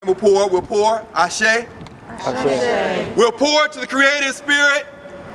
We'll pour, Ashe. Ashe. We'll pour to the creative spirit,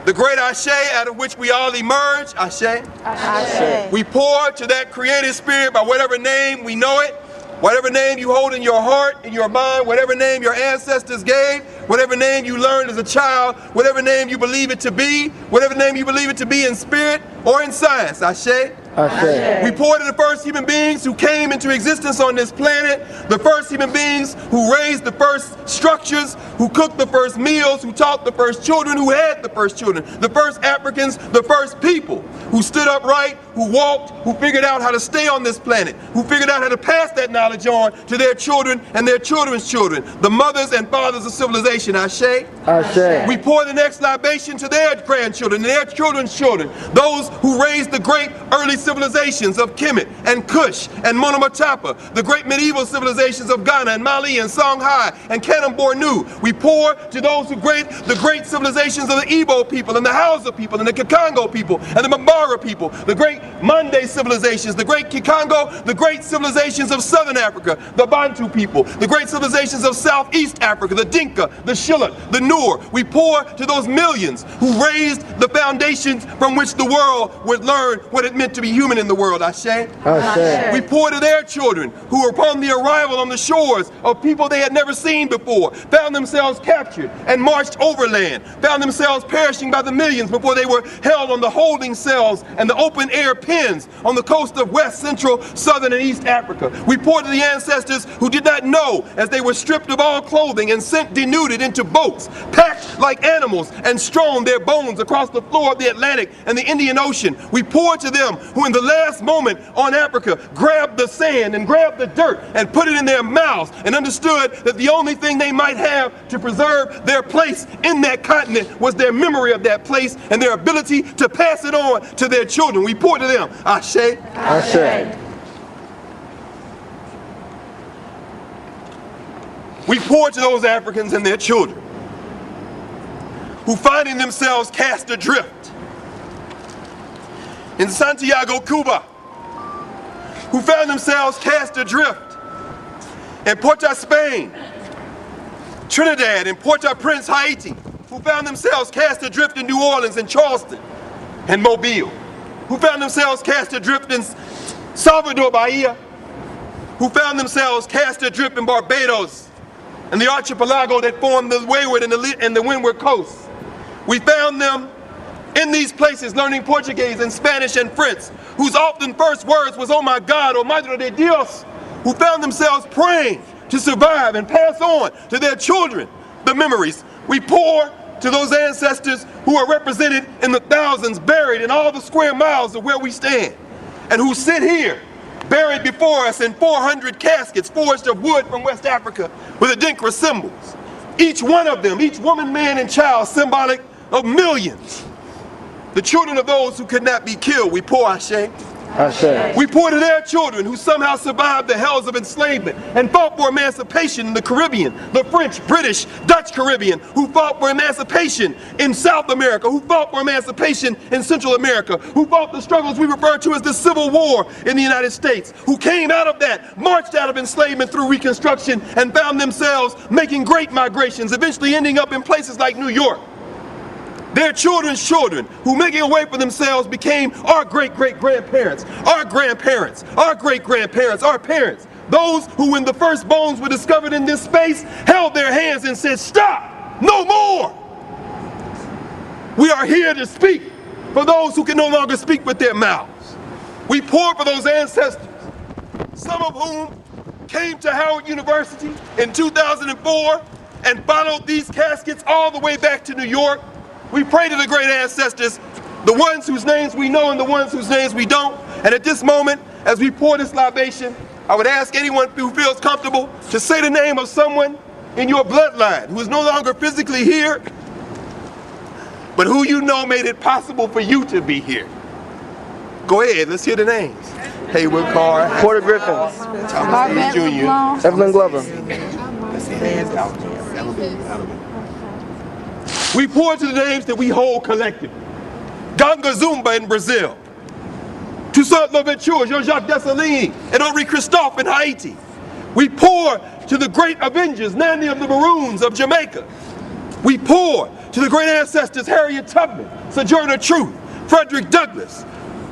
the great Ashe out of which we all emerge, Ashe. Ashe. We pour to that creative spirit by whatever name we know it, whatever name you hold in your heart, in your mind, whatever name your ancestors gave, whatever name you learned as a child, whatever name you believe it to be, whatever name you believe it to be in spirit or in science, Ashe. Ashe. We pour to the first human beings who came into existence on this planet, the first human beings who raised the first structures, who cooked the first meals, who taught the first children, who had the first children, the first Africans, the first people, who stood upright, who walked, who figured out how to stay on this planet, who figured out how to pass that knowledge on to their children and their children's children, the mothers and fathers of civilization, Ashe. Ashe. We pour the next libation to their grandchildren and their children's children, those who raised the great early civilizations of Kemet and Kush and Monomotapa, the great medieval civilizations of Ghana and Mali and Songhai and Kanem Bornu. We pour to those who the great civilizations of the Igbo people and the Hausa people and the Kikongo people and the Mambara people, the great Mande civilizations, the great Kikongo, the great civilizations of Southern Africa, the Bantu people, the great civilizations of Southeast Africa, the Dinka, the Shilluk, the Noor. We pour to those millions who raised the foundations from which the world would learn what it meant to be human in the world, Ashe. Ashe. We pour to their children who were upon the arrival on the shores of people they had never seen before, found themselves captured and marched overland, found themselves perishing by the millions before they were held on the holding cells and the open air pens on the coast of West, Central, Southern, and East Africa. We pour to the ancestors who did not know as they were stripped of all clothing and sent denuded into boats, packed like animals, and strewn their bones across the floor of the Atlantic and the Indian Ocean. We pour to them who in the last moment on Africa grabbed the sand and grabbed the dirt and put it in their mouths and understood that the only thing they might have to preserve their place in that continent was their memory of that place and their ability to pass it on to their children. We pour to them, Ashe. Ashe. We pour to those Africans and their children who finding themselves cast adrift in Santiago, Cuba, who found themselves cast adrift in Porto, Spain, Trinidad, and Port-au-Prince, Haiti, who found themselves cast adrift in New Orleans and Charleston and Mobile, who found themselves cast adrift in Salvador, Bahia, who found themselves cast adrift in Barbados and the archipelago that formed the wayward and the windward coast. We found them in these places learning Portuguese and Spanish and French, whose often first words was, "Oh my God, oh Madre de Dios," who found themselves praying to survive and pass on to their children the memories. We pour to those ancestors who are represented in the thousands buried in all the square miles of where we stand, and who sit here buried before us in 400 caskets forged of wood from West Africa with Adinkra symbols. Each one of them, each woman, man, and child, symbolic of millions. The children of those who could not be killed, we pour, Ashe. Ashe. We pour to their children who somehow survived the hells of enslavement and fought for emancipation in the Caribbean, the French, British, Dutch Caribbean, who fought for emancipation in South America, who fought for emancipation in Central America, who fought the struggles we refer to as the Civil War in the United States, who came out of that, marched out of enslavement through Reconstruction, and found themselves making great migrations, eventually ending up in places like New York. Their children's children, who making a way for themselves became our great-great-grandparents, our grandparents, our great-grandparents, our parents. Those who, when the first bones were discovered in this space, held their hands and said, "Stop, no more." We are here to speak for those who can no longer speak with their mouths. We pour for those ancestors, some of whom came to Howard University in 2004 and followed these caskets all the way back to New York. We pray to the great ancestors, the ones whose names we know and the ones whose names we don't. And at this moment, as we pour this libation, I would ask anyone who feels comfortable to say the name of someone in your bloodline who is no longer physically here, but who you know made it possible for you to be here. Go ahead, let's hear the names. Haywood Carr, Porter Griffin, Thomas Lee Jr., Evelyn Glover. We pour to the names that we hold collectively. Ganga Zumba in Brazil, Toussaint Louverture, Jean-Jacques Dessalines, and Henri Christophe in Haiti. We pour to the great avengers, Nanny of the Maroons of Jamaica. We pour to the great ancestors Harriet Tubman, Sojourner Truth, Frederick Douglass.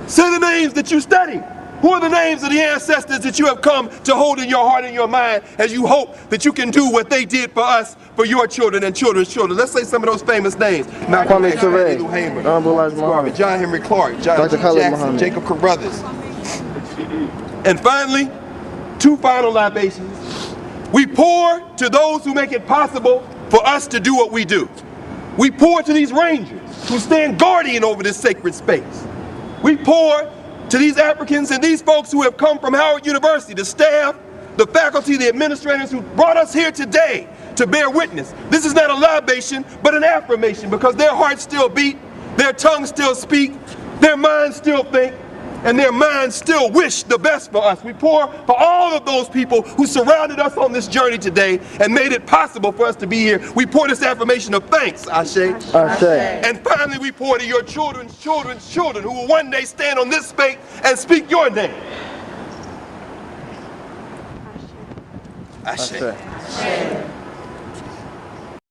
Say the names that you study. Who are the names of the ancestors that you have come to hold in your heart and your mind as you hope that you can do what they did for us, for your children and children's children? Let's say some of those famous names. Kwame Toure, Honorable Elijah Muhammad, John Henry Clark, John Dr. G. Khalid Jackson, Muhammad. Jacob Carruthers. And finally, two final libations. We pour to those who make it possible for us to do what we do. We pour to these rangers who stand guardian over this sacred space. We pour to these Africans and these folks who have come from Howard University, the staff, the faculty, the administrators who brought us here today to bear witness. This is not a libation, but an affirmation, because their hearts still beat, their tongues still speak, their minds still think, and their minds still wish the best for us. We pour for all of those people who surrounded us on this journey today and made it possible for us to be here. We pour this affirmation of thanks, Ashe. Ashe. And finally, we pour to your children's children's children who will one day stand on this space and speak your name. Ashe. Ashe.